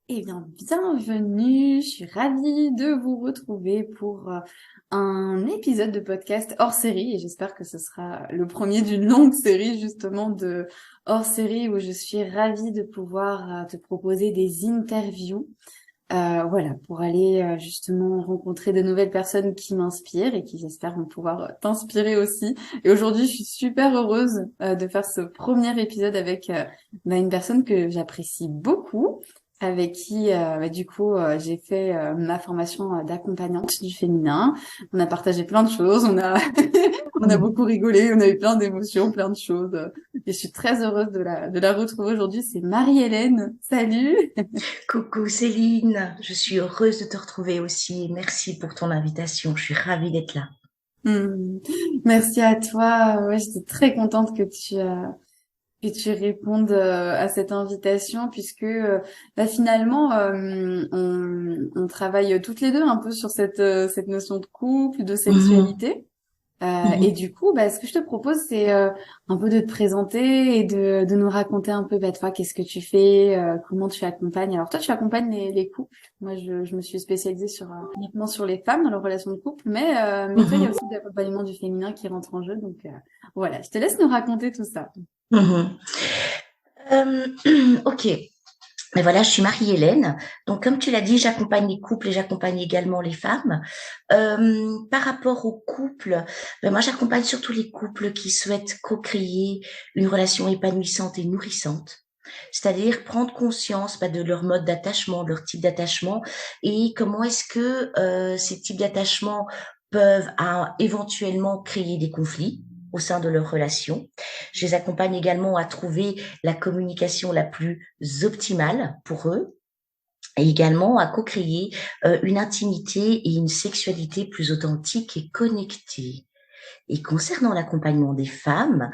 Eh bien, bienvenue. Je suis ravie de vous retrouver pour un épisode de podcast hors série et j'espère que ce sera le premier d'une longue série justement de hors série où je suis ravie de pouvoir te proposer des interviews. Voilà, pour aller justement rencontrer de nouvelles personnes qui m'inspirent et qui j'espère vont pouvoir t'inspirer aussi. Et aujourd'hui, je suis super heureuse de faire ce premier épisode avec une personne que j'apprécie beaucoup, avec qui du coup j'ai fait ma formation d'accompagnante du féminin. On a partagé plein de choses, on a on a beaucoup rigolé, on a eu plein d'émotions, plein de choses. Et je suis très heureuse de la retrouver aujourd'hui. C'est Marie-Hélène. Salut! Coucou Céline, je suis heureuse de te retrouver aussi. Merci pour ton invitation, je suis ravie d'être là. Hmm. Merci à toi. Ouais, j'étais très contente que tu répondes à cette invitation puisque finalement on travaille toutes les deux un peu sur cette notion de couple, de Mhm, sexualité. Et mhm, du coup, ce que je te propose, c'est un peu de te présenter et de nous raconter un peu, toi, qu'est-ce que tu fais, comment tu accompagnes. Alors toi, tu accompagnes les couples. Moi, je me suis spécialisée sur uniquement sur les femmes dans leurs relations de couple, mais toi, il y a mhm, aussi de l'accompagnement du féminin qui rentre en jeu. Donc voilà, je te laisse nous raconter tout ça. mhm. Ok, mais voilà, je suis Marie-Hélène. Donc, comme tu l'as dit, j'accompagne les couples et j'accompagne également les femmes. Par rapport aux couples, moi, j'accompagne surtout les couples qui souhaitent co-créer une relation épanouissante et nourrissante. C'est-à-dire prendre conscience de leur mode d'attachement, de leur type d'attachement et comment est-ce que ces types d'attachement peuvent éventuellement créer des conflits au sein de leur relation. Je les accompagne également à trouver la communication la plus optimale pour eux et également à co-créer une intimité et une sexualité plus authentique et connectée. Et concernant l'accompagnement des femmes,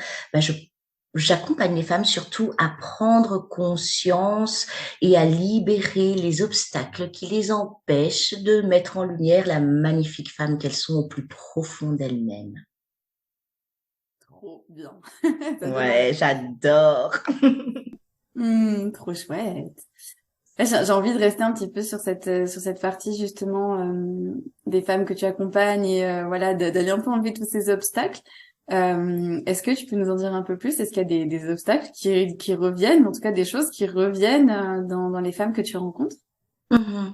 j'accompagne les femmes surtout à prendre conscience et à libérer les obstacles qui les empêchent de mettre en lumière la magnifique femme qu'elles sont au plus profond d'elles-mêmes. Trop bien. Ça donne envie. Ouais, j'adore. Trop chouette. Ouais, j'ai envie de rester un petit peu sur cette partie justement des femmes que tu accompagnes et voilà d'aller un peu enlever tous ces obstacles. Est-ce que tu peux nous en dire un peu plus? Est-ce qu'il y a des obstacles qui reviennent, en tout cas des choses qui reviennent dans les femmes que tu rencontres? Mhm.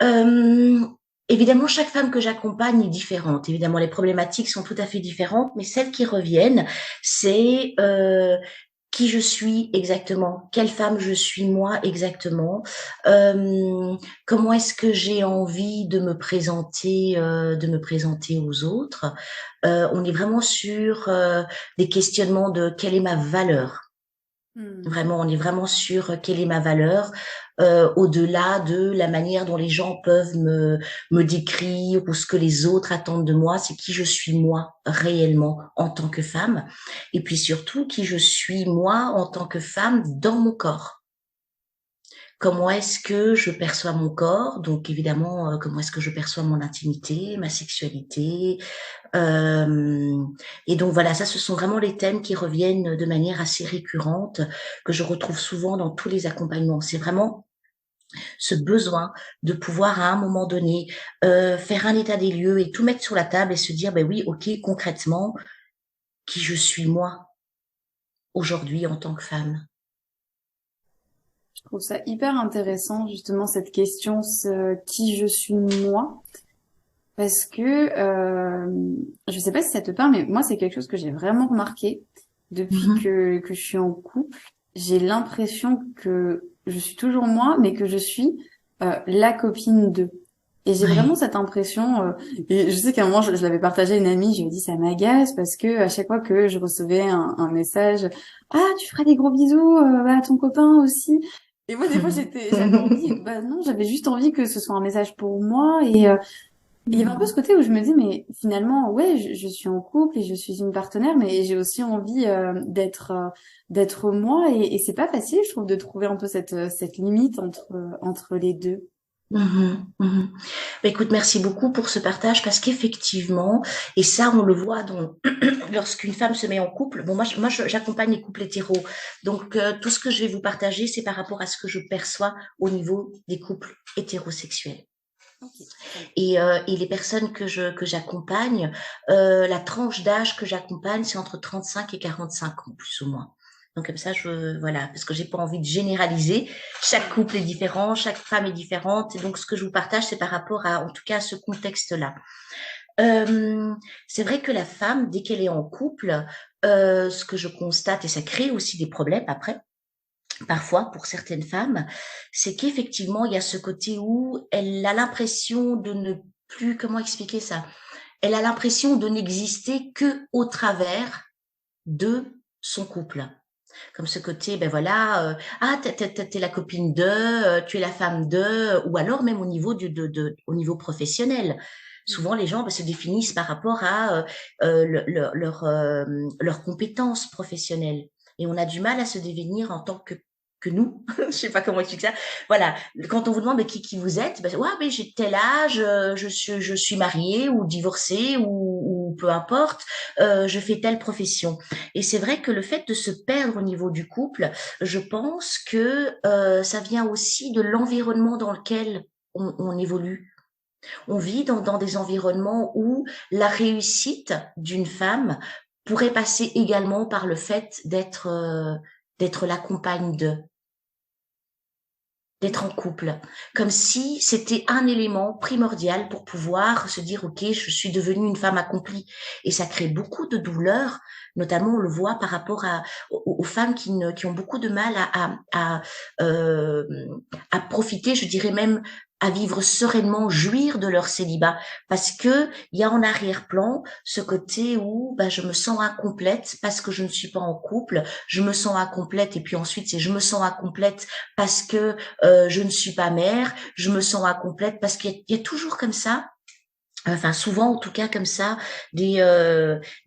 Euh, Évidemment, chaque femme que j'accompagne est différente. Évidemment, les problématiques sont tout à fait différentes, mais celles qui reviennent, c'est qui je suis exactement, quelle femme je suis moi exactement, comment est-ce que j'ai envie de me présenter aux autres. On est vraiment sur des questionnements de quelle est ma valeur. Hmm. Vraiment, on est vraiment sur quelle est ma valeur, au-delà de la manière dont les gens peuvent me décrire ou ce que les autres attendent de moi, c'est qui je suis moi réellement en tant que femme, et puis surtout qui je suis moi en tant que femme dans mon corps. Comment est-ce que je perçois mon corps? Donc évidemment, comment est-ce que je perçois mon intimité, ma sexualité, euh, et donc voilà, ça, ce sont vraiment les thèmes qui reviennent de manière assez récurrente, que je retrouve souvent dans tous les accompagnements. C'est vraiment ce besoin de pouvoir à un moment donné faire un état des lieux et tout mettre sur la table et se dire, ben oui, ok, concrètement, qui je suis moi aujourd'hui en tant que femme. Je trouve ça hyper intéressant justement cette question, qui je suis moi, parce que je sais pas si ça te parle, mais moi c'est quelque chose que j'ai vraiment remarqué depuis Mhm, que je suis en couple. J'ai l'impression que je suis toujours moi, mais que je suis la copine d'eux. Et j'ai vraiment ouais. cette impression, et je sais qu'à un moment je l'avais partagé à une amie, je lui ai dit ça m'agace parce que à chaque fois que je recevais un message, ah tu feras des gros bisous à ton copain aussi. Et moi des fois j'avais envie, non j'avais juste envie que ce soit un message pour moi et il y avait un peu ce côté où je me dis, mais finalement, ouais, je suis en couple et je suis une partenaire, mais j'ai aussi envie d'être moi et c'est pas facile, je trouve, de trouver un peu cette limite entre les deux. Mhm, mhm. Bah, écoute, merci beaucoup pour ce partage parce qu'effectivement, et ça on le voit lorsqu'une femme se met en couple. Bon, j'accompagne les couples hétéros, donc tout ce que je vais vous partager, c'est par rapport à ce que je perçois au niveau des couples hétérosexuels. Ok, très bien. Et les personnes que j'accompagne, la tranche d'âge que j'accompagne, c'est entre 35 et 45 ans, plus ou moins. Donc comme ça, voilà, parce que j'ai pas envie de généraliser. Chaque Ouais. couple est différent, chaque femme est différente. Et donc ce que je vous partage, c'est par rapport en tout cas, à ce contexte-là. Euh, c'est vrai que la femme, dès qu'elle est en couple, ce que je constate, et ça crée aussi des problèmes après, parfois pour certaines femmes, c'est qu'effectivement, il y a ce côté où elle a l'impression de ne plus, comment expliquer ça? Elle a l'impression de n'exister que au travers de son couple. Comme ce côté, ben voilà, ah, t'es la copine de, tu es la femme de, ou alors même au niveau au niveau professionnel. Souvent, Mhm. les gens se définissent par rapport à leurs compétences professionnelles. Et on a du mal à se définir en tant que nous. Je sais pas comment expliquer ça. Voilà. Quand on vous demande qui vous êtes, ben, ouais, mais j'ai tel âge, je suis mariée ou divorcée ou peu importe, je fais telle profession. Et c'est vrai que le fait de se perdre au niveau du couple, je pense que ça vient aussi de l'environnement dans lequel on évolue. On vit dans des environnements où la réussite d'une femme pourrait passer également par le fait d'être la compagne d'être en couple, comme si c'était un élément primordial pour pouvoir se dire, OK, je suis devenue une femme accomplie. Et ça crée beaucoup de douleurs, notamment on le voit par rapport aux femmes qui ont beaucoup de mal euh, à profiter, je dirais même à vivre sereinement, jouir de leur célibat, parce que il y a en arrière-plan ce côté où bah, je me sens incomplète parce que je ne suis pas en couple, je me sens incomplète et puis ensuite c'est je me sens incomplète parce que je ne suis pas mère, je me sens incomplète parce qu'il y a toujours comme ça, enfin souvent en tout cas comme ça, des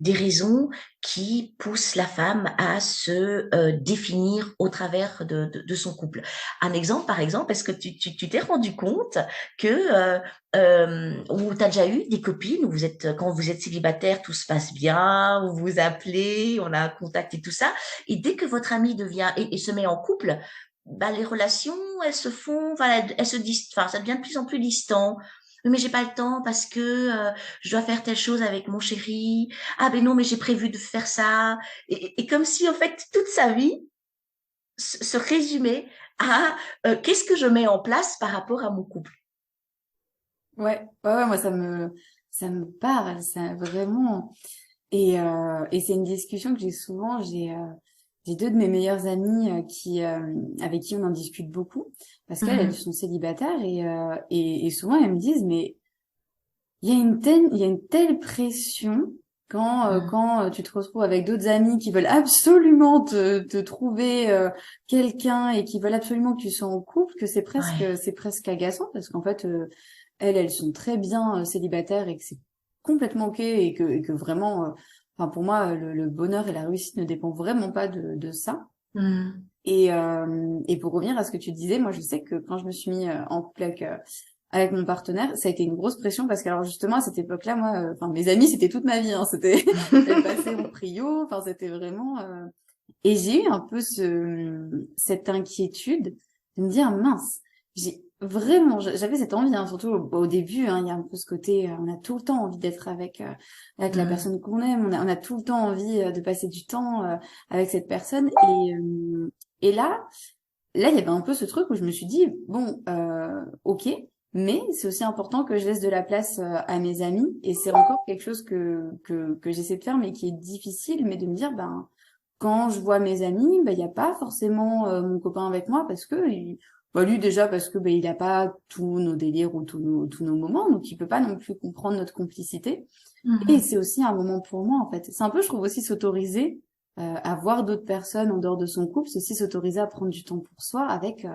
raisons qui poussent la femme à se définir au travers de son couple. Un exemple, par exemple, est-ce que tu t'es rendu compte que ou t'as déjà eu des copines où vous êtes quand vous êtes célibataire, tout se passe bien, vous vous appelez, on a un contact et tout ça, et dès que votre amie devient et se met en couple, bah les relations, elles se font, enfin elles se disent, enfin ça devient de plus en plus distant. Oui, mais j'ai pas le temps parce que je dois faire telle chose avec mon chéri. Ah ben non, mais j'ai prévu de faire ça. Et comme si en fait toute sa vie se résumait à qu'est-ce que je mets en place par rapport à mon couple. Ouais, moi ça me parle, ça vraiment. Et c'est une discussion que j'ai souvent. J'ai deux de mes meilleures amies avec qui on en discute beaucoup parce qu'elles Mhm. sont célibataires et souvent elles me disent mais il y a une telle pression Mhm. quand tu te retrouves avec d'autres amis qui veulent absolument te trouver quelqu'un et qui veulent absolument que tu sois en couple que Ouais. c'est presque agaçant parce qu'en fait elles sont très bien célibataires et que c'est complètement ok et que vraiment enfin pour moi le bonheur et la réussite ne dépend vraiment pas de ça. Mhm. Et pour revenir à ce que tu disais, moi je sais que quand je me suis mis en couple avec mon partenaire, ça a été une grosse pression parce que alors justement à cette époque-là, moi, enfin mes amis c'était toute ma vie, hein, c'était elles passaient en prio, enfin c'était vraiment. Et j'ai eu un peu cette inquiétude de me dire mince, j'ai vraiment, j'avais cette envie, hein, surtout au début, hein, il y a un peu ce côté, on a tout le temps envie d'être avec la Mhm. personne qu'on aime, on a tout le temps envie de passer du temps avec cette personne et là, il y avait un peu ce truc où je me suis dit, bon, ok, mais c'est aussi important que je laisse de la place à mes amis, et c'est encore quelque chose que j'essaie de faire, mais qui est difficile, mais de me dire, ben, quand je vois mes amis, ben, il n'y a pas forcément mon copain avec moi, parce que, bah, lui déjà, parce que ben, il n'a pas tous nos délires ou tous nos moments, donc il peut pas non plus comprendre notre complicité. Et Mhm. c'est aussi un moment pour moi, en fait. C'est un peu, je trouve aussi s'autoriser à voir d'autres personnes en dehors de son couple, c'est aussi s'autoriser à prendre du temps pour soi avec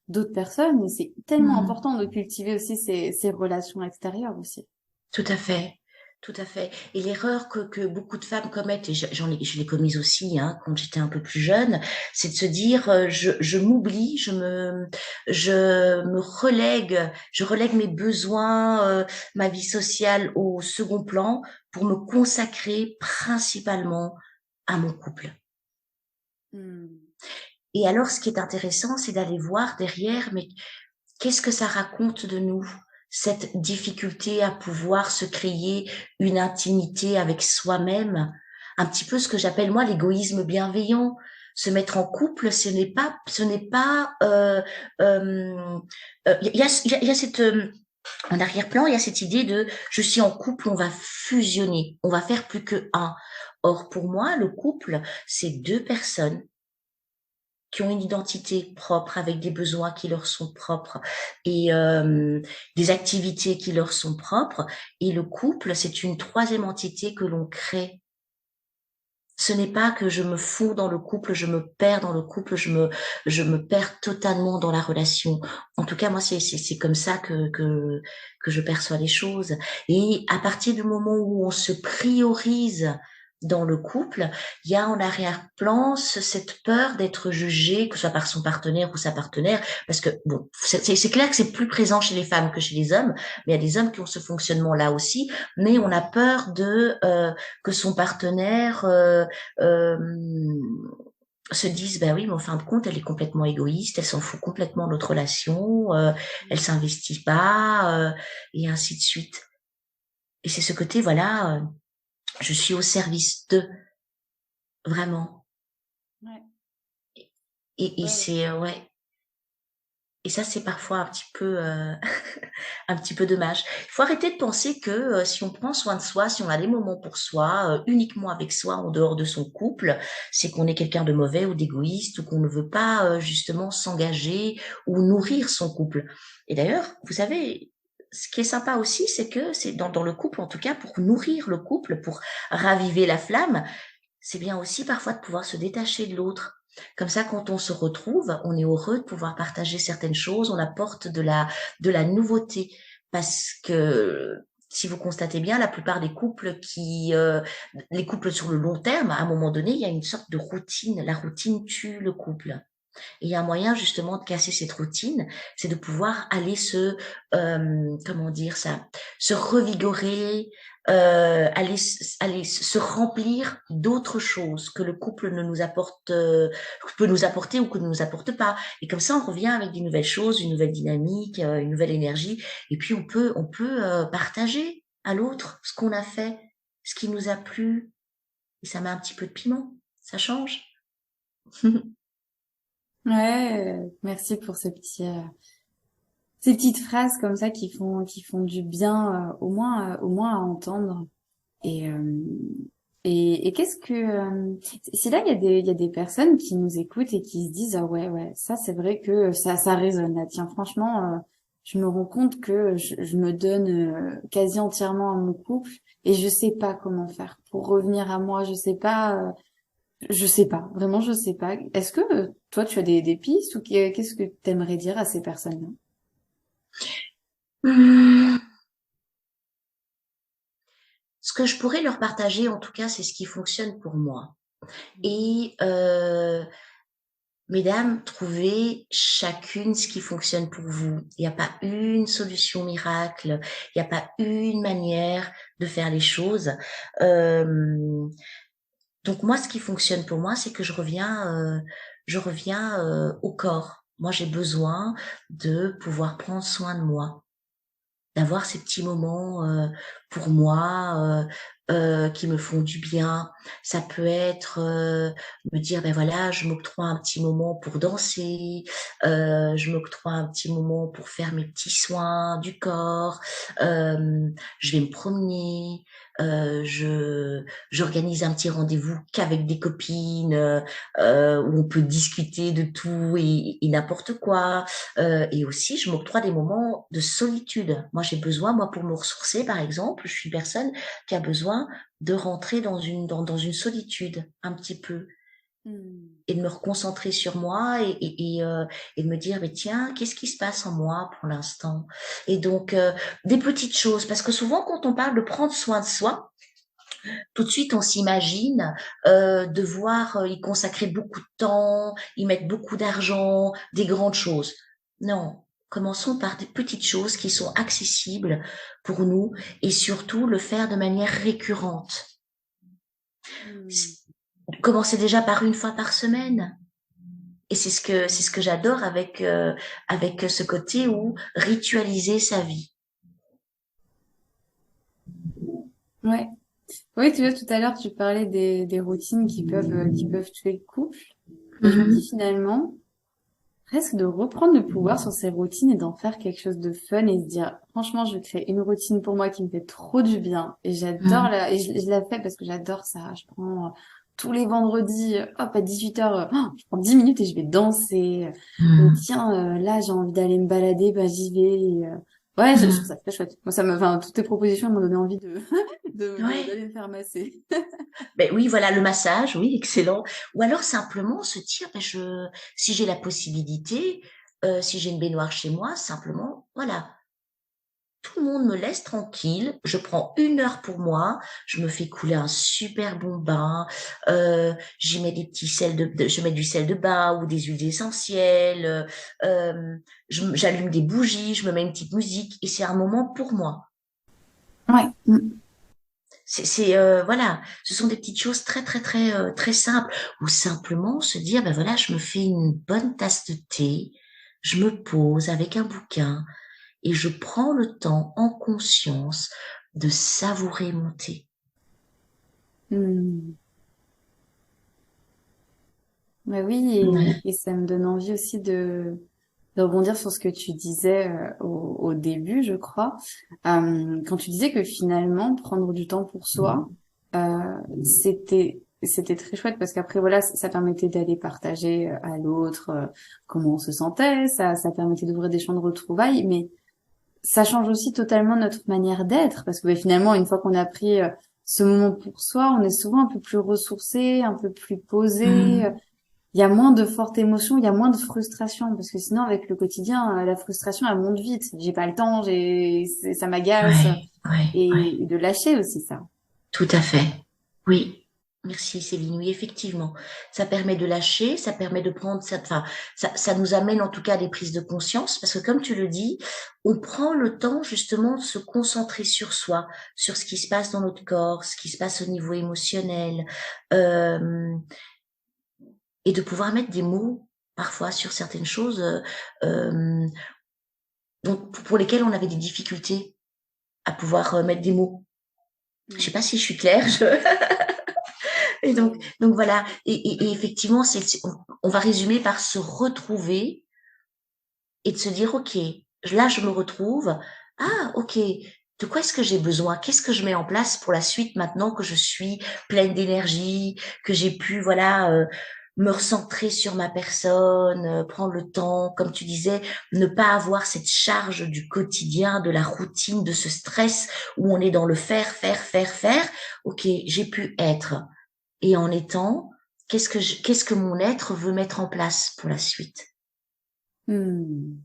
d'autres personnes. Et c'est tellement Mhm. important de cultiver aussi ces relations extérieures aussi. Tout à fait. Tout à fait. Et l'erreur que beaucoup de femmes commettent, et je l'ai commise aussi hein, quand j'étais un peu plus jeune, c'est de se dire je m'oublie, je relègue mes besoins, ma vie sociale au second plan pour me consacrer principalement à mon couple. Mmh. Et alors, ce qui est intéressant, c'est d'aller voir derrière, mais qu'est-ce que ça raconte de nous, cette difficulté à pouvoir se créer une intimité avec soi-même, un petit peu ce que j'appelle moi l'égoïsme bienveillant. Se mettre en couple, ce n'est pas, il y a cette, en arrière-plan, il y a cette idée de je suis en couple, on va fusionner, on va faire plus que un. Or, pour moi, le couple, c'est deux personnes qui ont une identité propre, avec des besoins qui leur sont propres et des activités qui leur sont propres. Et le couple, c'est une troisième entité que l'on crée. Ce n'est pas que je me fous dans le couple, je me perds dans le couple, je me perds totalement dans la relation. En tout cas, moi, c'est comme ça que je perçois les choses. Et à partir du moment où on se priorise dans le couple, il y a en arrière-plan cette peur d'être jugé, que ce soit par son partenaire ou sa partenaire, parce que bon, c'est clair que c'est plus présent chez les femmes que chez les hommes, mais il y a des hommes qui ont ce fonctionnement-là aussi, mais on a peur de que son partenaire euh, se disent bah oui mais en fin de compte elle est complètement égoïste, elle s'en fout complètement de notre relation, elle s'investit pas et ainsi de suite. Et c'est ce côté voilà je suis au service d'eux vraiment. Ouais, Et ouais, ouais. c'est ouais. Et ça, c'est parfois un petit peu, un petit peu dommage. Il faut arrêter de penser que si on prend soin de soi, si on a des moments pour soi, uniquement avec soi, en dehors de son couple, c'est qu'on est quelqu'un de mauvais ou d'égoïste ou qu'on ne veut pas justement s'engager ou nourrir son couple. Et d'ailleurs, vous savez, ce qui est sympa aussi, c'est que c'est dans le couple, en tout cas, pour nourrir le couple, pour raviver la flamme, c'est bien aussi parfois de pouvoir se détacher de l'autre. Comme ça, quand on se retrouve, on est heureux de pouvoir partager certaines choses, on apporte de la nouveauté. Parce que si vous constatez bien, la plupart des couples les couples sur le long terme, à un moment donné, il y a une sorte de routine. La routine tue le couple. Et il y a un moyen justement de casser cette routine, c'est de pouvoir aller comment dire ça, se revigorer, aller se remplir d'autres choses que le couple ne nous apporte, peut nous apporter ou que ne nous apporte pas. Et comme ça, on revient avec des nouvelles choses, une nouvelle dynamique, une nouvelle énergie. Et puis on peut partager à l'autre ce qu'on a fait, ce qui nous a plu. Et ça met un petit peu de piment, ça change. Ouais, merci pour ces petites phrases comme ça qui font du bien, au moins à entendre. Et, euh, et qu'est-ce que, si là il y a des personnes qui nous écoutent et qui se disent ah ouais ouais ça c'est vrai que ça résonne là. Tiens franchement, je me rends compte que je me donne quasi entièrement à mon couple et je sais pas comment faire pour revenir à moi. Je sais pas vraiment je sais pas. Est-ce que toi tu as des pistes ou qu'est-ce que t'aimerais dire à ces personnes-là? Ce que je pourrais leur partager, en tout cas, c'est ce qui fonctionne pour moi. Et mesdames, trouvez chacune ce qui fonctionne pour vous. Il n'y a pas une solution miracle, il n'y a pas une manière de faire les choses. Euh, donc moi, ce qui fonctionne pour moi, c'est que je reviens au corps. Moi, j'ai besoin de pouvoir prendre soin de moi, d'avoir ces petits moments pour moi qui me font du bien. Ça peut être me dire ben voilà, je m'octroie un petit moment pour danser, je m'octroie un petit moment pour faire mes petits soins du corps, je vais me promener, j'organise un petit rendez-vous qu'avec des copines où on peut discuter de tout et n'importe quoi. Et aussi, je m'octroie des moments de solitude. Moi, j'ai besoin, moi, pour me ressourcer, par exemple, je suis une personne qui a besoin de rentrer dans une solitude, un petit peu. Mmh. et de me reconcentrer sur moi et de me dire, mais tiens, qu'est-ce qui se passe en moi pour l'instant? Et donc, des petites choses, parce que souvent, quand on parle de prendre soin de soi, tout de suite, on s'imagine devoir y consacrer beaucoup de temps, y mettre beaucoup d'argent, des grandes choses. Non, commençons par des petites choses qui sont accessibles pour nous et surtout le faire de manière récurrente. Mmh. Commencez déjà par une fois par semaine. Et c'est ce que j'adore avec ce côté où ritualiser sa vie. Ouais. Oui, tu vois, tout à l'heure, tu parlais des routines qui peuvent tuer le couple. Mais je me dis Mhm. finalement, presque de reprendre le pouvoir sur ces routines et d'en faire quelque chose de fun et se dire, franchement, je vais créer une routine pour moi qui me fait trop du bien. Et j'adore Mhm. je la fais parce que j'adore ça. Je prends tous les vendredis, hop, à 18h, je prends 10 minutes et je vais danser. Ou Mhm. tiens, là, j'ai envie d'aller me balader, bah, j'y vais. Ouais, je trouve Mhm. ça très chouette. Moi, enfin, toutes tes propositions m'ont donné envie Ouais. d'aller me faire masser. Ben oui, voilà, le massage, oui, excellent. Ou alors simplement se dire, si j'ai la possibilité, si j'ai une baignoire chez moi, simplement, voilà, tout le monde me laisse tranquille, je prends 1 heure pour moi, je me fais couler un super bon bain, j'y mets des petits je mets du sel de bain ou des huiles essentielles, j'allume des bougies, je me mets une petite musique et c'est un moment pour moi. Ouais. Voilà, ce sont des petites choses très très très très simples ou simplement se dire ben voilà, je me fais une bonne tasse de thé, je me pose avec un bouquin et je prends le temps en conscience de savourer mon thé. Mm. Bah oui, Ouais. et ça me donne envie aussi de rebondir sur ce que tu disais au début, je crois, quand tu disais que finalement prendre du temps pour soi, c'était très chouette parce qu'après voilà, ça permettait d'aller partager à l'autre comment on se sentait, ça permettait d'ouvrir des champs de retrouvailles, mais ça change aussi totalement notre manière d'être parce que bah, finalement une fois qu'on a pris ce moment pour soi, on est souvent un peu plus ressourcé, un peu plus posé, Mhm. il y a moins de fortes émotions, il y a moins de frustration parce que sinon avec le quotidien, la frustration elle monte vite. J'ai pas le temps, ça m'agace Ouais, ouais, ouais. et de lâcher aussi ça. Tout à fait. Oui. Merci Céline. Oui, effectivement. Ça permet de lâcher, ça permet de prendre enfin, ça nous amène en tout cas à des prises de conscience parce que comme tu le dis, on prend le temps justement de se concentrer sur soi, sur ce qui se passe dans notre corps, ce qui se passe au niveau émotionnel, euh, et de pouvoir mettre des mots parfois sur certaines choses, euh, pour lesquelles on avait des difficultés à pouvoir mettre des mots. Je sais pas Mm. si je suis claire. Et donc, Ouais. donc voilà. Et effectivement, on va résumer par se retrouver et de se dire, OK, là, je me retrouve. Ah, OK. De quoi est-ce que j'ai besoin? Qu'est-ce que je mets en place pour la suite maintenant que je suis pleine d'énergie, que j'ai pu, voilà, me recentrer sur ma personne, prendre le temps, comme tu disais, ne pas avoir cette charge du quotidien, de la routine, de ce stress où on est dans le faire, faire, faire, faire. OK, j'ai pu être. Et en étant, qu'est-ce que mon être veut mettre en place pour la suite? Mm.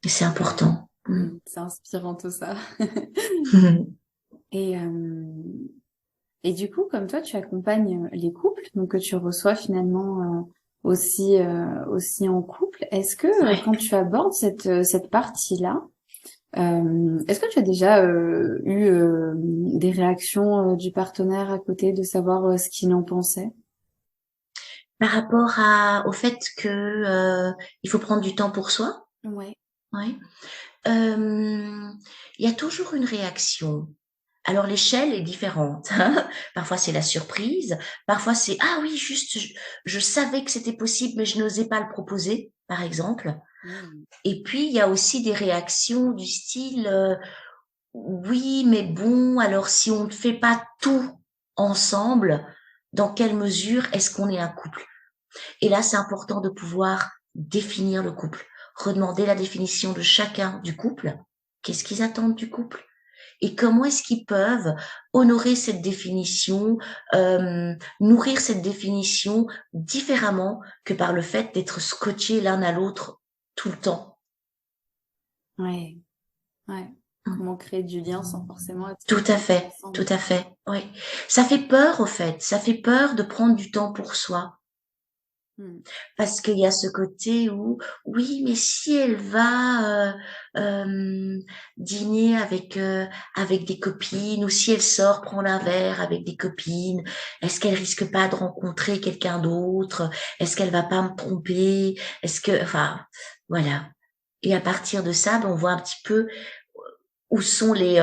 Et c'est Ouais. important. Mm. C'est inspirant tout ça. Et du coup, comme toi, tu accompagnes les couples, donc que tu reçois finalement aussi en couple. Est-ce que Ouais. quand tu abordes cette partie-là, est-ce que tu as déjà eu des réactions du partenaire à côté, de savoir ce qu'il en pensait? Par rapport au fait que il faut prendre du temps pour soi, Ouais. ouais. Euh, il y a toujours une réaction. Alors l'échelle est différente, hein. Parfois c'est la surprise, parfois c'est ah oui juste je savais que c'était possible mais je n'osais pas le proposer, par exemple. Mm. Et puis il y a aussi des réactions du style oui mais bon alors si on ne fait pas tout ensemble, dans quelle mesure est-ce qu'on est un couple? Et là, c'est important de pouvoir définir le couple, redemander la définition de chacun du couple, qu'est-ce qu'ils attendent du couple, et comment est-ce qu'ils peuvent honorer cette définition, nourrir cette définition différemment que par le fait d'être scotchés l'un à l'autre tout le temps. Ouais, ouais. Comment créer du lien sans forcément être Tout à fait, ensemble. tout à fait, oui. Ça fait peur, au fait. Ça fait peur de prendre du temps pour soi. Parce qu'il y a ce côté où, oui, mais si elle va dîner avec des copines, ou si elle sort prendre un verre avec des copines, est-ce qu'elle risque pas de rencontrer quelqu'un d'autre? Est-ce qu'elle va pas me tromper? Enfin, voilà. Et à partir de ça, ben, on voit un petit peu où sont les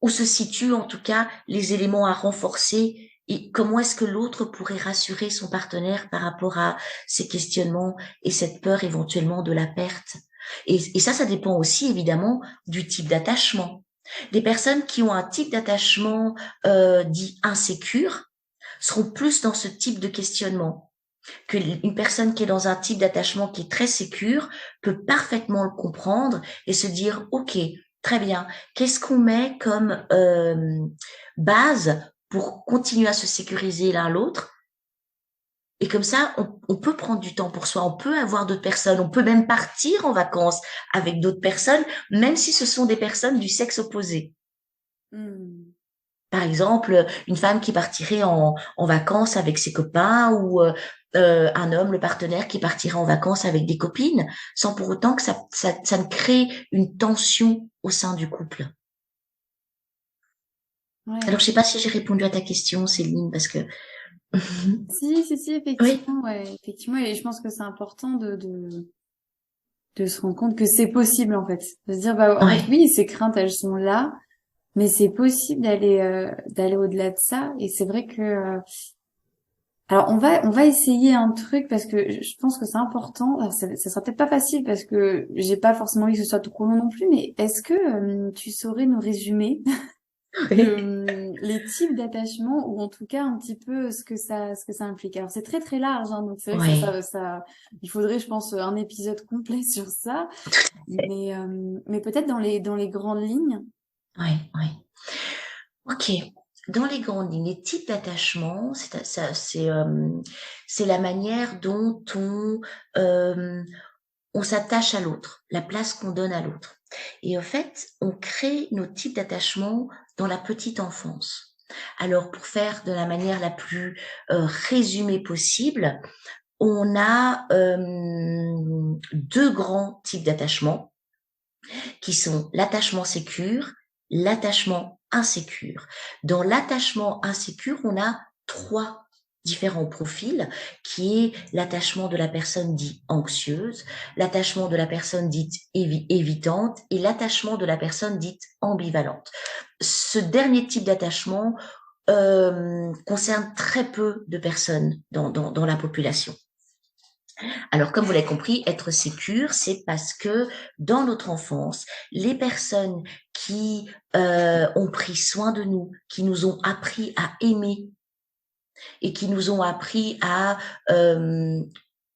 où se situent en tout cas les éléments à renforcer et comment est-ce que l'autre pourrait rassurer son partenaire par rapport à ces questionnements et cette peur éventuellement de la perte. Et ça dépend aussi évidemment du type d'attachement. Des personnes qui ont un type d'attachement dit insécure seront plus dans ce type de questionnement que une personne qui est dans un type d'attachement qui est très sécure peut parfaitement le comprendre et se dire, OK, très bien, qu'est-ce qu'on met comme base pour continuer à se sécuriser l'un l'autre? Et comme ça, on peut prendre du temps pour soi, on peut avoir d'autres personnes, on peut même partir en vacances avec d'autres personnes, même si ce sont des personnes du sexe opposé. Par exemple, une femme qui partirait en vacances avec ses copains ou un homme, le partenaire, qui partirait en vacances avec des copines, sans pour autant que ça ne crée une tension au sein du couple. Alors, Ouais. je sais pas si j'ai répondu à ta question, Céline, parce que... Si, Oui, effectivement, ouais, effectivement, et je pense que c'est important de se rendre compte que c'est possible, en fait. De se dire, bah, en fait, ouais, oui, ces craintes, elles sont là, mais c'est possible d'aller au-delà de ça, et c'est vrai que, alors, on va essayer un truc parce que je pense que c'est important. Alors, ça sera peut-être pas facile parce que j'ai pas forcément envie que ce soit trop long non plus, mais est-ce que tu saurais nous résumer les types d'attachement ou en tout cas un petit peu ce que ça implique. Alors c'est très très large, hein, donc c'est vrai que ouais, il faudrait, je pense, un épisode complet sur ça, mais peut-être dans les grandes lignes. ouais, ouais. Ok. Dans les grandes lignes, les types d'attachement, c'est la manière dont on s'attache à l'autre, la place qu'on donne à l'autre. Et au fait, on crée nos types d'attachement dans la petite enfance. Alors, pour faire de la manière la plus résumée possible, on a deux grands types d'attachement qui sont l'attachement sécure, l'attachement insécure. Dans l'attachement insécure, on a trois différents profils, qui est l'attachement de la personne dite anxieuse, l'attachement de la personne dite évitante et l'attachement de la personne dite ambivalente. Ce dernier type d'attachement concerne très peu de personnes dans la population. Alors, comme vous l'avez compris, être sécure, c'est parce que dans notre enfance, les personnes qui ont pris soin de nous, qui nous ont appris à aimer et qui nous ont appris à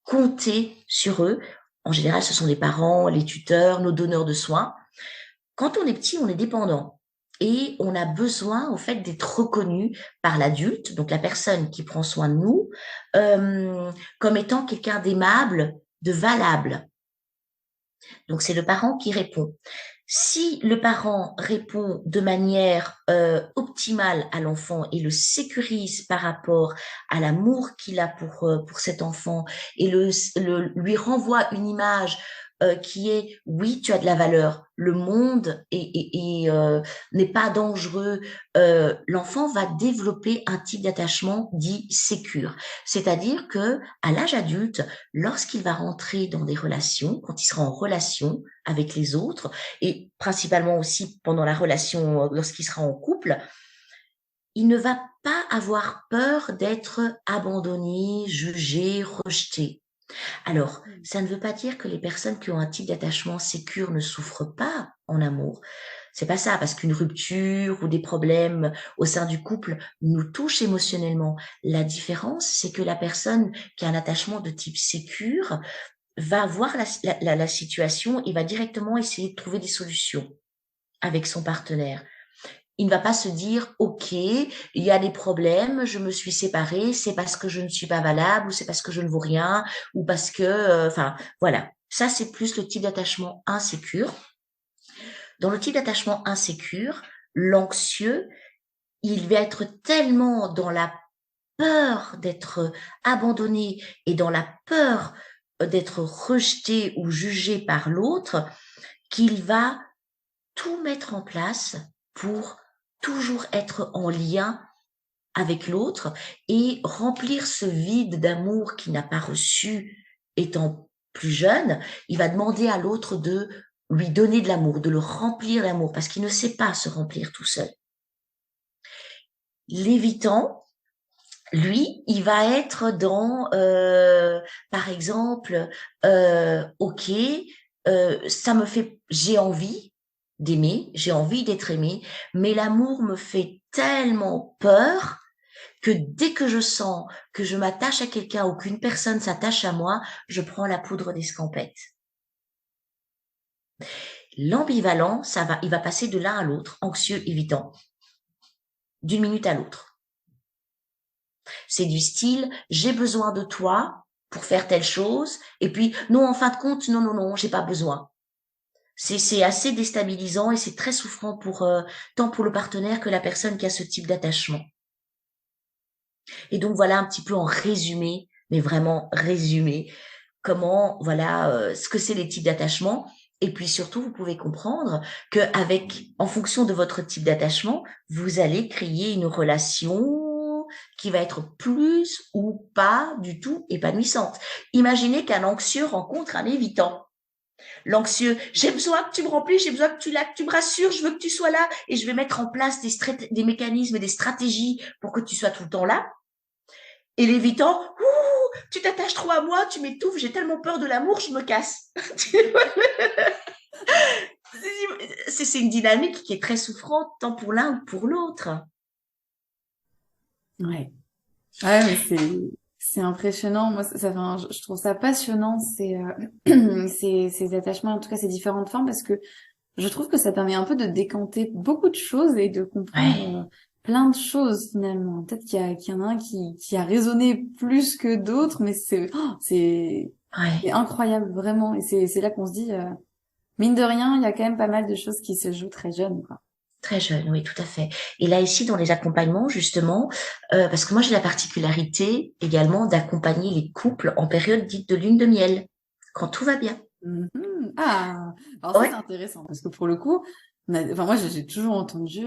compter sur eux, en général, ce sont les parents, les tuteurs, nos donneurs de soins. Quand on est petit, on est dépendant. Et on a besoin, au fait, d'être reconnu par l'adulte, donc la personne qui prend soin de nous, comme étant quelqu'un d'aimable, de valable. Donc, c'est le parent qui répond. Si le parent répond de manière optimale à l'enfant et le sécurise par rapport à l'amour qu'il a pour cet enfant et lui renvoie une image qui est oui, tu as de la valeur, le monde n'est pas dangereux, l'enfant va développer un type d'attachement dit sécure. C'est-à-dire que à l'âge adulte, lorsqu'il va rentrer dans des relations, quand il sera en relation avec les autres, et principalement aussi pendant la relation, lorsqu'il sera en couple, il ne va pas avoir peur d'être abandonné, jugé, rejeté. Alors, ça ne veut pas dire que les personnes qui ont un type d'attachement sécure ne souffrent pas en amour. C'est pas ça, parce qu'une rupture ou des problèmes au sein du couple nous touchent émotionnellement. La différence, c'est que la personne qui a un attachement de type sécure va voir la situation et va directement essayer de trouver des solutions avec son partenaire. Il ne va pas se dire, OK, il y a des problèmes, je me suis séparée, c'est parce que je ne suis pas valable, ou c'est parce que je ne vaux rien, ou parce que, enfin, voilà. Ça, c'est plus le type d'attachement insécure. Dans le type d'attachement insécure, l'anxieux, il va être tellement dans la peur d'être abandonné et dans la peur d'être rejeté ou jugé par l'autre, qu'il va tout mettre en place pour toujours être en lien avec l'autre et remplir ce vide d'amour qu'il n'a pas reçu étant plus jeune. Il va demander à l'autre de lui donner de l'amour, de le remplir d'amour, parce qu'il ne sait pas se remplir tout seul. L'évitant, lui, il va être dans, par exemple, OK, ça me fait, j'ai envie d'aimer, j'ai envie d'être aimé, mais l'amour me fait tellement peur que dès que je sens que je m'attache à quelqu'un ou qu'une personne s'attache à moi, je prends la poudre d'escampette. L'ambivalent, il va passer de l'un à l'autre, anxieux, évitant, d'une minute à l'autre. C'est du style, j'ai besoin de toi pour faire telle chose, et puis, non, en fin de compte, non, j'ai pas besoin. C'est assez déstabilisant et c'est très souffrant tant pour le partenaire que la personne qui a ce type d'attachement. Et donc, voilà un petit peu en résumé, mais vraiment résumé, comment, voilà, ce que c'est les types d'attachement. Et puis surtout, vous pouvez comprendre que en fonction de votre type d'attachement, vous allez créer une relation qui va être plus ou pas du tout épanouissante. Imaginez qu'un anxieux rencontre un évitant. L'anxieux, j'ai besoin que tu me remplisses, j'ai besoin que tu me rassures, je veux que tu sois là et je vais mettre en place des mécanismes et des stratégies pour que tu sois tout le temps là. Et l'évitant, tu t'attaches trop à moi, tu m'étouffes, j'ai tellement peur de l'amour, je me casse. C'est une dynamique qui est très souffrante, tant pour l'un ou pour l'autre. Ouais. Ouais, mais c'est impressionnant. Moi, enfin, je trouve ça passionnant, ces attachements, en tout cas ces différentes formes, parce que je trouve que ça permet un peu de décanter beaucoup de choses et de comprendre Ouais, plein de choses finalement. Peut-être qu'il y en a un qui a résonné plus que d'autres, mais c'est ouais. incroyable vraiment. Et c'est là qu'on se dit, mine de rien, il y a quand même pas mal de choses qui se jouent très jeunes, quoi. Très jeune, oui, tout à fait. Et là, ici, dans les accompagnements, justement, parce que moi, j'ai la particularité également d'accompagner les couples en période dite de lune de miel, quand tout va bien. Mhm. Ah, alors ça Ouais. c'est intéressant parce que pour le coup, enfin moi j'ai toujours entendu,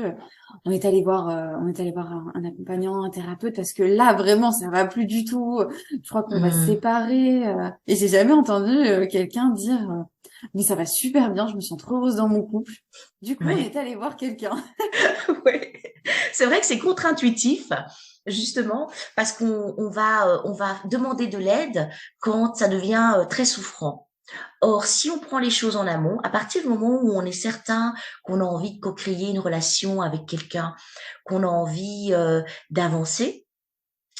on est allé voir un accompagnant, un thérapeute parce que là vraiment ça va plus du tout. Je crois qu'on va se Mmh. séparer et j'ai jamais entendu quelqu'un dire mais ça va super bien, je me sens trop heureuse dans mon couple. Du coup on est Ouais. allé voir quelqu'un. Ouais. C'est vrai que c'est contre-intuitif, justement, parce on va demander de l'aide quand ça devient très souffrant. Or, si on prend les choses en amont, à partir du moment où on est certain qu'on a envie de co-créer une relation avec quelqu'un, qu'on a envie d'avancer,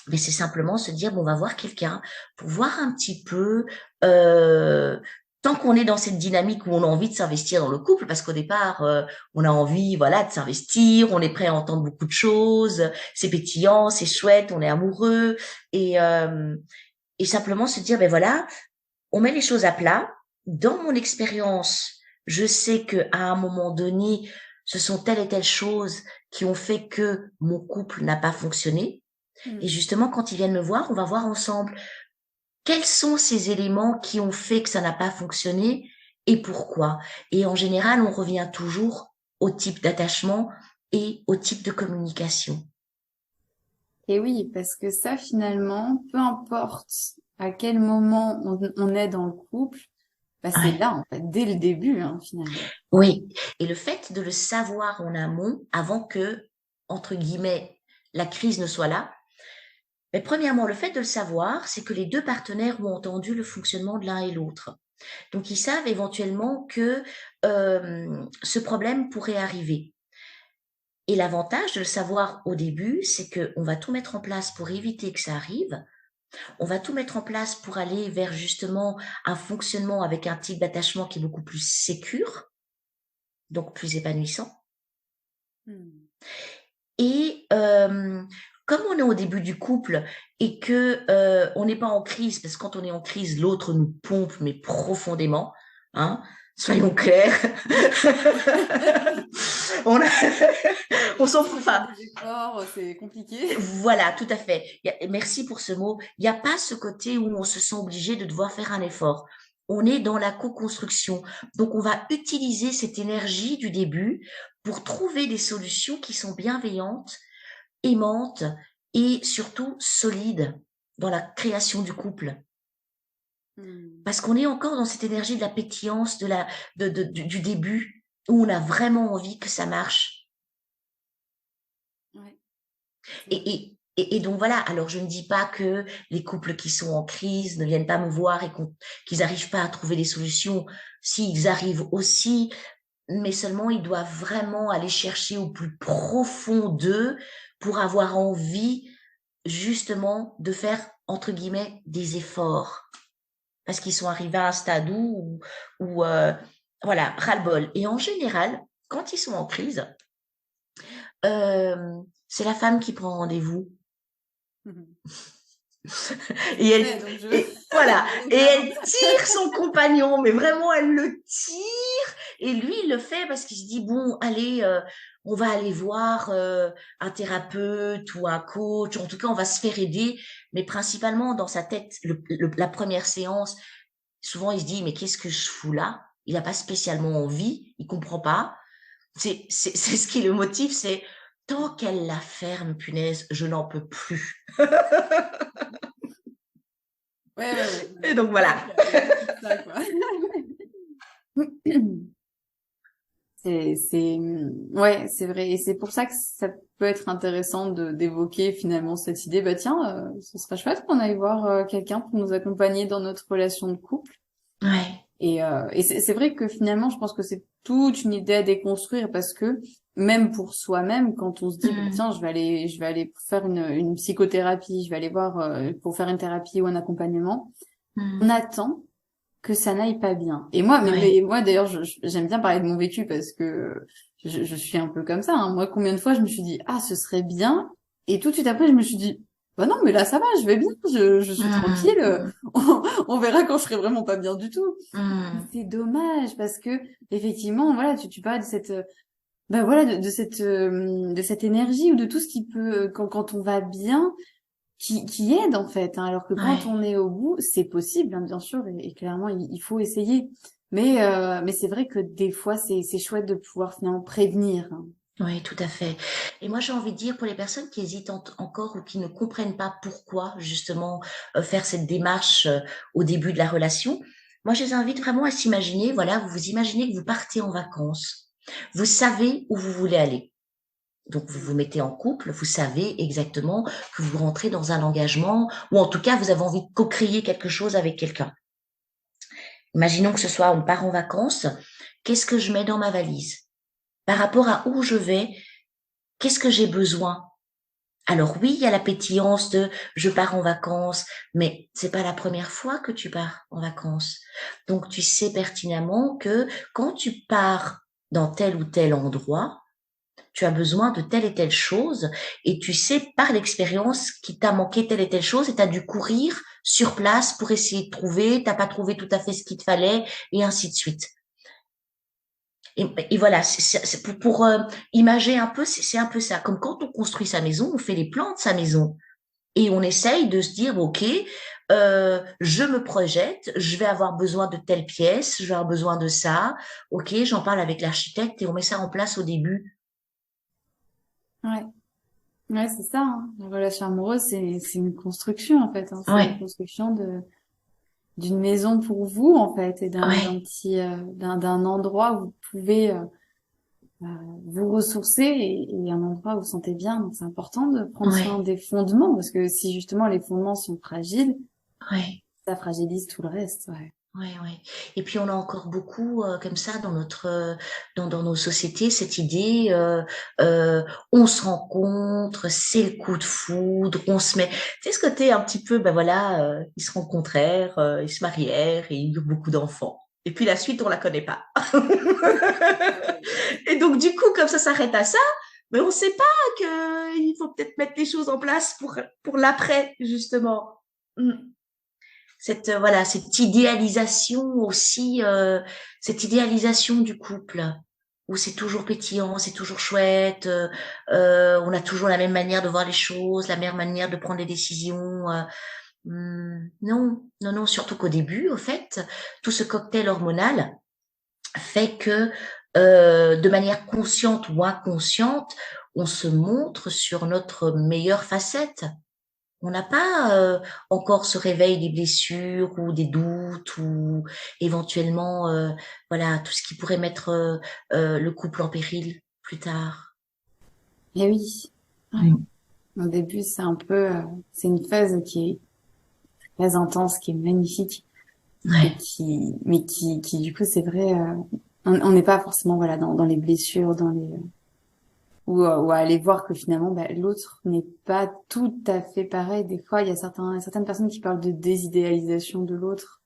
mais c'est simplement se dire, bon, on va voir quelqu'un pour voir un petit peu, euh, tant qu'on est dans cette dynamique où on a envie de s'investir dans le couple, parce qu'au départ, on a envie, voilà, de s'investir, on est prêt à entendre beaucoup de choses, c'est pétillant, c'est chouette, on est amoureux, et, euh, et simplement se dire, ben voilà, on met les choses à plat. Dans mon expérience, je sais que à un moment donné, ce sont telle et telle choses qui ont fait que mon couple n'a pas fonctionné. Et Hmm. justement, quand ils viennent me voir, on va voir ensemble quels sont ces éléments qui ont fait que ça n'a pas fonctionné et pourquoi. Et en général, on revient toujours au type d'attachement et au type de communication. Et oui, parce que ça finalement, peu importe à quel moment on est dans le couple, bah c'est Ouais. là en fait, dès le début hein, finalement. Oui. Et le fait de le savoir en amont, avant que, entre guillemets, la crise ne soit là, mais premièrement, le fait de le savoir, c'est que les deux partenaires ont entendu le fonctionnement de l'un et l'autre. Donc, ils savent éventuellement que ce problème pourrait arriver. Et l'avantage de le savoir au début, c'est qu'on va tout mettre en place pour éviter que ça arrive. On va tout mettre en place pour aller vers justement un fonctionnement avec un type d'attachement qui est beaucoup plus sécure, donc plus épanouissant. Mmh. Et comme on est au début du couple et que on n'est pas en crise, parce que quand on est en crise, l'autre nous pompe, mais profondément, hein, soyons clairs. on, a- on s'en fout. Enfin, Des efforts, c'est compliqué. voilà, tout à fait. Merci pour ce mot. Il n'y a pas ce côté où on se sent obligé de devoir faire un effort. On est dans la co-construction. Donc, on va utiliser cette énergie du début pour trouver des solutions qui sont bienveillantes, aimantes et surtout solides dans la création du couple. Mmh. Parce qu'on est encore dans cette énergie de la pétillance, du début, où on a vraiment envie que ça marche. Ouais, c'est vrai. Et donc voilà, alors je ne dis pas que les couples qui sont en crise ne viennent pas me voir et qu'ils n'arrivent pas à trouver des solutions. Si, ils arrivent aussi, mais seulement ils doivent vraiment aller chercher au plus profond d'eux pour avoir envie justement de faire, entre guillemets, des efforts. Parce qu'ils sont arrivés à un stade où voilà, ras-le-bol. Et en général, quand ils sont en crise, c'est la femme qui prend rendez-vous. Mmh. Et Je elle, sais, donc je et voilà, donc et j'avoue. elle tire son compagnon, mais vraiment elle le tire. Et lui, il le fait parce qu'il se dit bon, allez, on va aller voir un thérapeute ou un coach. En tout cas, on va se faire aider. Mais principalement dans sa tête, la première séance, souvent il se dit mais qu'est-ce que je fous là? Il n'a pas spécialement envie, il comprend pas. C'est ce qui le motive, c'est tant qu'elle la ferme, punaise, je n'en peux plus. Ouais, ouais, ouais. Et donc C'est voilà. vrai qu'il y a beaucoup de ça, quoi. Ouais, c'est vrai. Et c'est pour ça que ça peut être intéressant d'évoquer finalement cette idée. Bah tiens, ce serait chouette qu'on aille voir quelqu'un pour nous accompagner dans notre relation de couple. Ouais. Et c'est vrai que finalement, je pense que c'est toute une idée à déconstruire parce que même pour soi-même, quand on se dit, bah, tiens, Mmh. je vais aller faire une psychothérapie, je vais aller voir pour faire une thérapie ou un accompagnement, on Mmh. attend que ça n'aille pas bien. Et moi, Ouais. mais moi d'ailleurs, j'aime bien parler de mon vécu parce que je suis un peu comme ça. Hein. Moi, combien de fois je me suis dit, ah, ce serait bien, et tout de suite après, je me suis dit, bah non, mais là ça va, je vais bien, je suis tranquille. Mmh. On verra quand je serai vraiment pas bien du tout. Mmh. C'est dommage parce que effectivement, voilà, tu parles de cette, bah voilà, de cette énergie ou de tout ce qui peut, quand on va bien, qui aide en fait. Hein, alors que quand Ouais. on est au bout, c'est possible, hein, bien sûr, et clairement, il faut essayer. Mais c'est vrai que des fois, c'est chouette de pouvoir finalement prévenir. Hein. Oui, tout à fait. Et moi, j'ai envie de dire pour les personnes qui hésitent encore ou qui ne comprennent pas pourquoi justement faire cette démarche au début de la relation, moi, je les invite vraiment à s'imaginer, voilà, vous vous imaginez que vous partez en vacances. Vous savez où vous voulez aller. Donc, vous vous Mm. mettez en couple, vous savez exactement que vous rentrez dans un engagement ou en tout cas, vous avez envie de co-créer quelque chose avec quelqu'un. Imaginons que ce soit on part en vacances. Qu'est-ce que je mets dans ma valise? Par rapport à où je vais, qu'est-ce que j'ai besoin? Alors oui, il y a la pétillance de je pars en vacances, mais c'est pas la première fois que tu pars en vacances. Donc tu sais pertinemment que quand tu pars dans tel ou tel endroit, tu as besoin de telle et telle chose et tu sais par l'expérience qu'il t'a manqué telle et telle chose et tu as dû courir sur place pour essayer de trouver, t'as pas trouvé tout à fait ce qu'il te fallait et ainsi de suite. Et voilà, c'est pour imager un peu, c'est un peu ça. Comme quand on construit sa maison, on fait les plans de sa maison et on essaye de se dire, OK, je me projette, je vais avoir besoin de telle pièce, je vais avoir besoin de ça. OK, j'en parle avec l'architecte et on met ça en place au début. Ouais, ouais, c'est ça. Hein. La relation amoureuse, c'est une construction en fait. Hein. C'est une Ouais, construction d'une maison pour vous en fait et d'un ouais, petit d'un endroit où vous pouvez euh, vous ressourcer et un endroit où vous vous sentez bien. Donc c'est important de prendre soin ouais, des fondements parce que si justement les fondements sont fragiles, ouais. ça fragilise tout le reste. Ouais. Ouais, ouais. Et puis on a encore beaucoup comme ça dans dans nos sociétés cette idée on se rencontre, c'est le coup de foudre, on se met. Tu sais ce côté un petit peu ben voilà ils se rencontrèrent, ils se marièrent et ils eurent beaucoup d'enfants. Et puis la suite on la connaît pas. Ah ouais. Et donc du coup comme ça s'arrête à ça, mais on sait pas que il faut peut-être mettre les choses en place pour l'après justement. Mm. Cette voilà cette idéalisation aussi cette idéalisation du couple où c'est toujours pétillant, c'est toujours chouette, on a toujours la même manière de voir les choses, la même manière de prendre les décisions. Non, non, non, surtout qu'au début, au fait, tout ce cocktail hormonal fait que de manière consciente ou inconsciente, on se montre sur notre meilleure facette. On n'a pas encore ce réveil des blessures ou des doutes ou éventuellement voilà tout ce qui pourrait mettre le couple en péril plus tard. Eh oui. Ouais. Mm. Au début, c'est un peu, c'est une phase qui est très intense, qui est magnifique et Ouais. qui du coup, c'est vrai, on n'est pas forcément, voilà, dans les blessures, ou à aller voir que finalement, bah, l'autre n'est pas tout à fait pareil. Des fois, il y a certaines personnes qui parlent de désidéalisation de l'autre,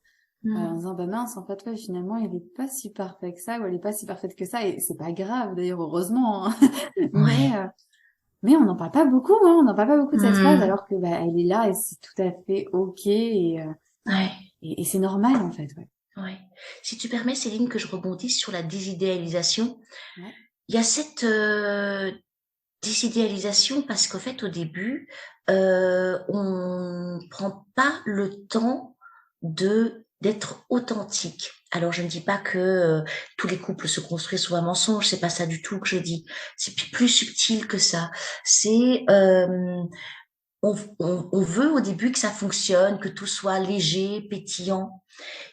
en Mm. disant, bah mince, en fait, ouais, finalement, il est pas si parfait que ça, ou elle est pas si parfaite que ça, et c'est pas grave, d'ailleurs, heureusement, hein. Mais, Ouais. euh, mais on n'en parle pas beaucoup, hein, on n'en parle pas beaucoup de cette phase, Mm. alors que, bah, elle est là, et c'est tout à fait ok, Ouais. et c'est normal, en fait, ouais. Ouais. Si tu permets, Céline, que je rebondisse sur la désidéalisation, Ouais. il y a cette désidéalisation parce qu'en fait, au début, on prend pas le temps de d'être authentique. Alors, je ne dis pas que tous les couples se construisent sur un mensonge, c'est pas ça du tout que je dis. C'est plus subtil que ça. C'est on veut au début que ça fonctionne, que tout soit léger, pétillant,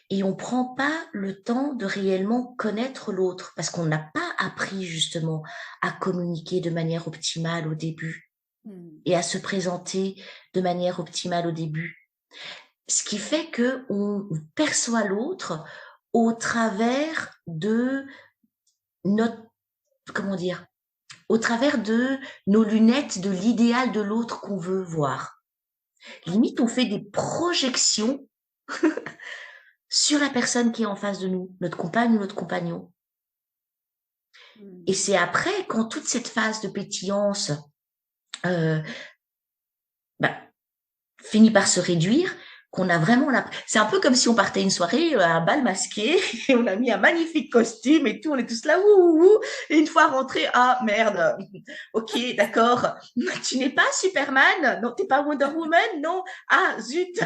et on prend pas le temps de réellement connaître l'autre parce qu'on n'a pas appris justement à communiquer de manière optimale au début Hmm. et à se présenter de manière optimale au début. Ce qui fait que on perçoit l'autre au travers de notre, comment dire, au travers de nos lunettes de l'idéal de l'autre qu'on veut voir. Limite, on fait des projections sur la personne qui est en face de nous, notre compagne ou notre compagnon. Et Hmm. c'est après, quand toute cette phase de pétillance euh, bah, finit par se réduire, qu'on a vraiment la. C'est un peu comme si on partait une soirée à un bal masqué et on a mis un magnifique costume et tout, on est tous là, ouh, ouh, et une fois rentré, ah merde, ok, d'accord, tu n'es pas Superman, non, t'es pas Wonder Woman, non, ah zut.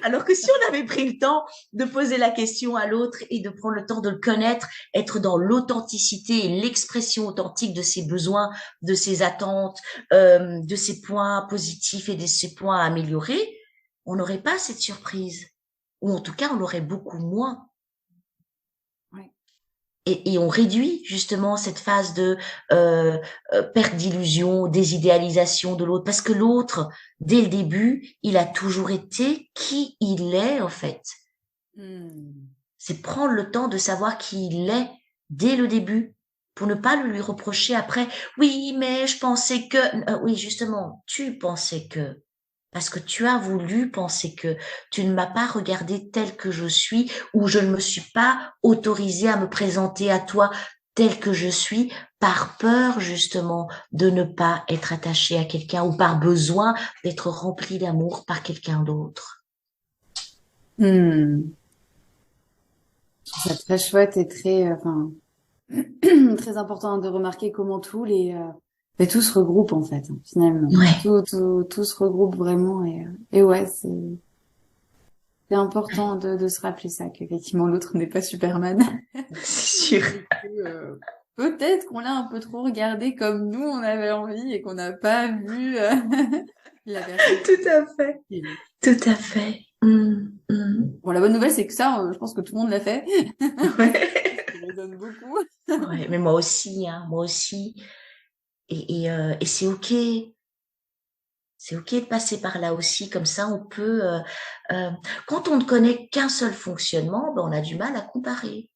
Alors que si on avait pris le temps de poser la question à l'autre et de prendre le temps de le connaître, être dans l'authenticité et l'expression authentique de ses besoins, de ses attentes, de ses points positifs et de ses points à améliorer, on n'aurait pas cette surprise. Ou en tout cas, on l'aurait beaucoup moins. Ouais. Et on réduit justement cette phase de perte d'illusion, désidéalisation de l'autre, parce que l'autre, dès le début, il a toujours été qui il est en fait. Hmm. C'est prendre le temps de savoir qui il est dès le début pour ne pas le lui reprocher après. Oui, mais je pensais que... oui, justement, tu pensais que... Parce que tu as voulu penser que tu ne m'as pas regardé tel que je suis ou je ne me suis pas autorisée à me présenter à toi tel que je suis par peur justement de ne pas être attachée à quelqu'un ou par besoin d'être remplie d'amour par quelqu'un d'autre. Hmm. Je trouve ça très chouette et très, enfin, très important de remarquer comment mais tout se regroupe en fait, hein, finalement. Ouais, Tout se regroupe vraiment et ouais, c'est important de se rappeler ça, qu'effectivement l'autre n'est pas Superman. c'est sûr. Et que, peut-être qu'on l'a un peu trop regardé comme nous on avait envie et qu'on n'a pas vu, la personne Tout à fait. qu'il est. Tout à fait. Bon, la bonne nouvelle, c'est que ça, je pense que tout le monde l'a fait. Ce Ouais. qui m'étonne beaucoup. Ouais, mais moi aussi, hein, moi aussi. Et c'est ok. C'est OK de passer par là aussi, comme ça on peut, quand on ne connaît qu'un seul fonctionnement, ben, on a du mal à comparer.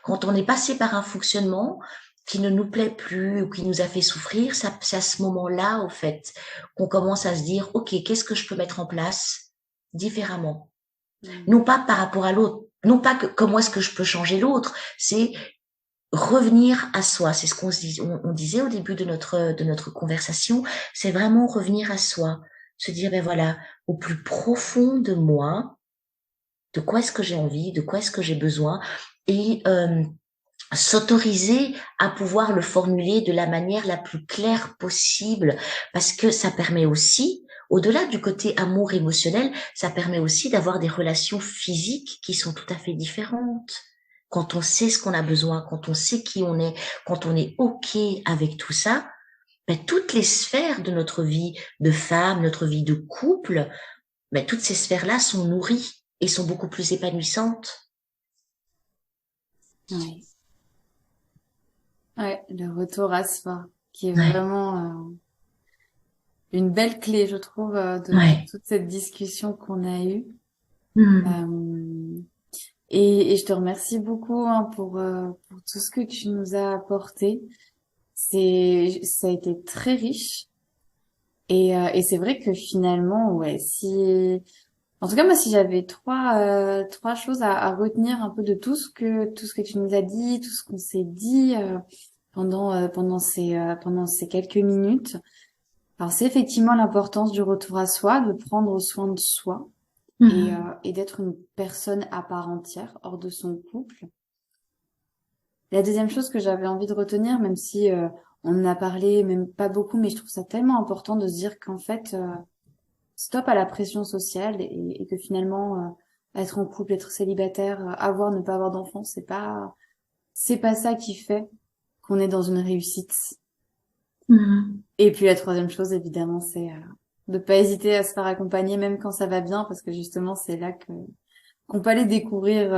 Quand on est passé par un fonctionnement qui ne nous plaît plus ou qui nous a fait souffrir, c'est à ce moment-là, au fait, qu'on commence à se dire, OK, qu'est-ce que je peux mettre en place différemment? Non pas par rapport à l'autre, non pas que comment est-ce que je peux changer l'autre, c'est revenir à soi. C'est ce on disait au début de notre conversation, c'est vraiment revenir à soi, se dire, ben voilà, au plus profond de moi, de quoi est-ce que j'ai envie, de quoi est-ce que j'ai besoin, et s'autoriser à pouvoir le formuler de la manière la plus claire possible, parce que ça permet aussi, au-delà du côté amour émotionnel, ça permet aussi d'avoir des relations physiques qui sont tout à fait différentes. Quand on sait ce qu'on a besoin, quand on sait qui on est, quand on est OK avec tout ça, ben, toutes les sphères de notre vie de femme, notre vie de couple, ben, toutes ces sphères-là sont nourries et sont beaucoup plus épanouissantes. Ouais. Ouais, le retour à soi, qui est Ouais, vraiment une belle clé, je trouve, de ouais. toute cette discussion qu'on a eue. Hmm. Euh, et je te remercie beaucoup hein, pour tout ce que tu nous as apporté. Ça a été très riche. Et c'est vrai que finalement, ouais, en tout cas, moi, si j'avais trois choses à retenir un peu de tout ce que tu nous as dit, tout ce qu'on s'est dit, pendant ces quelques minutes. Alors, c'est effectivement l'importance du retour à soi, de prendre soin de soi Mhm. et d'être une personne à part entière, hors de son couple. La deuxième chose que j'avais envie de retenir, même si on en a parlé, même pas beaucoup, mais je trouve ça tellement important de se dire qu'en fait, stop à la pression sociale et que finalement, être en couple, être célibataire, avoir, ne pas avoir d'enfants, c'est pas ça qui fait qu'on est dans une réussite. Mhm. Et puis la troisième chose, évidemment, c'est de pas hésiter à se faire accompagner, même quand ça va bien, parce que justement, c'est là que qu'on peut aller découvrir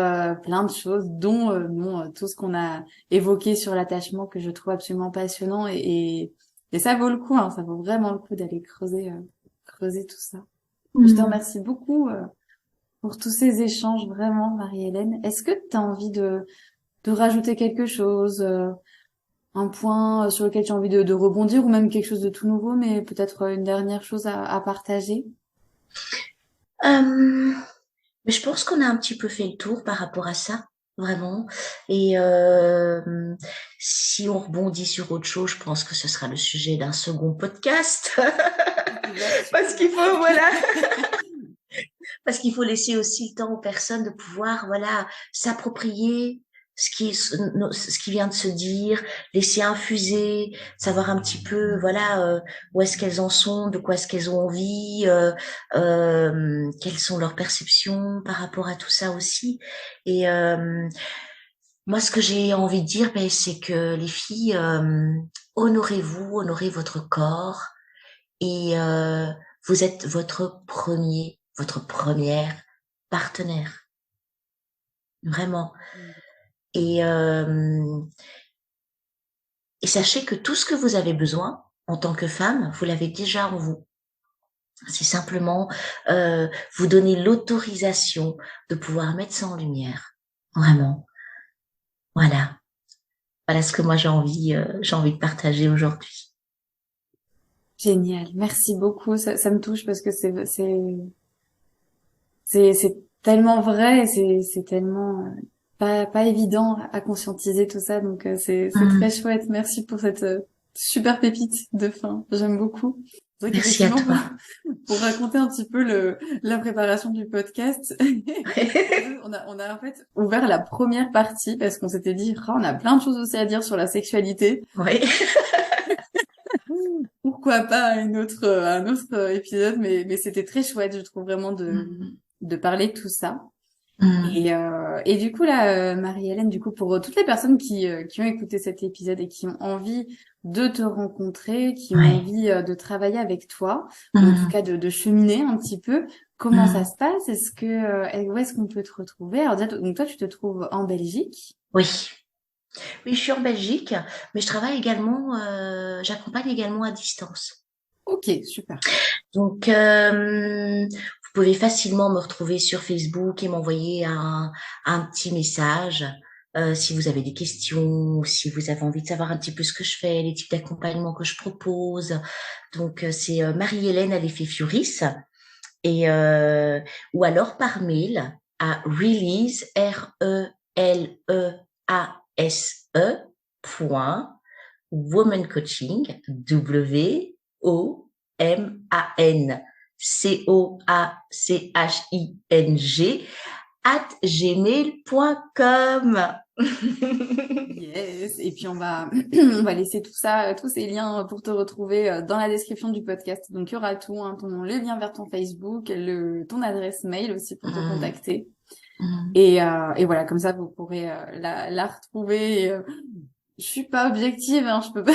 plein de choses, dont tout ce qu'on a évoqué sur l'attachement que je trouve absolument passionnant et ça vaut le coup, hein, ça vaut vraiment le coup d'aller creuser tout ça. Je te Mhm. remercie beaucoup pour tous ces échanges, vraiment, Marie-Hélène. Est-ce que tu as envie de rajouter quelque chose, un point sur lequel tu as envie de rebondir ou même quelque chose de tout nouveau, mais peut-être une dernière chose à partager? Euh, mais je pense qu'on a un petit peu fait le tour par rapport à ça, vraiment. Et si on rebondit sur autre chose, je pense que ce sera le sujet d'un second podcast. À couverture. Parce qu'il faut, voilà, parce qu'il faut laisser aussi le temps aux personnes de pouvoir, voilà, s'approprier ce qui vient de se dire, laisser infuser, savoir un petit peu, voilà, où est-ce qu'elles en sont, de quoi est-ce qu'elles ont envie, quelles sont leurs perceptions par rapport à tout ça aussi. Et moi, ce que j'ai envie de dire, ben, c'est que les filles, honorez-vous, honorez votre corps et vous êtes votre première partenaire, vraiment. Et, euh, et sachez que tout ce que vous avez besoin en tant que femme, vous l'avez déjà en vous. C'est simplement vous donner l'autorisation de pouvoir mettre ça en lumière. Vraiment. Voilà. Voilà ce que moi j'ai envie de partager aujourd'hui. Génial, merci beaucoup. Ça me touche parce que c'est tellement vrai, et c'est tellement pas évident à conscientiser tout ça. Donc c'est très Hum, chouette. Merci pour cette super pépite de fin. J'aime beaucoup. C'est vrai merci à qu'effectivement, toi. pour raconter un petit peu la préparation du podcast, en fait, on a en fait ouvert la première partie parce qu'on s'était dit, ah, on a plein de choses aussi à dire sur la sexualité. Oui. Pourquoi pas un autre épisode, mais c'était très chouette, je trouve vraiment Hum, de parler de tout ça. hum, Et du coup là, Marie-Hélène, du coup pour toutes les personnes qui ont écouté cet épisode et qui ont envie de te rencontrer, qui ont ouais. envie de travailler avec toi, ou en tout Hum, cas de cheminer un petit peu, comment ça hum. se passe? Où est-ce qu'on peut te retrouver? Alors déjà, donc toi tu te trouves en Belgique. Oui. Oui, je suis en Belgique, mais je travaille également, j'accompagne également à distance. Ok, super. Donc, vous pouvez facilement me retrouver sur Facebook et m'envoyer un petit message si vous avez des questions, si vous avez envie de savoir un petit peu ce que je fais, les types d'accompagnement que je propose. Donc, c'est Marie-Hélène à l'effet Fioris et ou alors par mail à release RELEASE point woman coaching WOMAN @gmail.com. Yes. Et puis on va, on va laisser tout ça, tous ces liens pour te retrouver dans la description du podcast. Donc il y aura tout, hein, le lien vers ton Facebook, ton adresse mail aussi pour te contacter. Et voilà, comme ça vous pourrez la retrouver. Je suis pas objective, hein, je peux pas.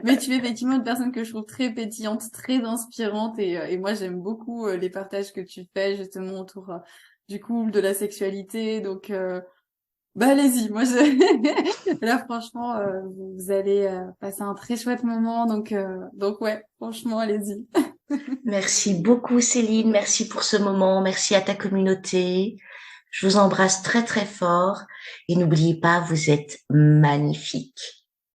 Mais tu es effectivement une personne que je trouve très pétillante, très inspirante, et moi j'aime beaucoup les partages que tu fais justement autour du couple, de la sexualité. Donc bah allez-y, moi là franchement vous allez passer un très chouette moment, donc ouais, franchement allez-y. Merci beaucoup Céline, merci pour ce moment, merci à ta communauté. Je vous embrasse très très fort et n'oubliez pas, vous êtes magnifique.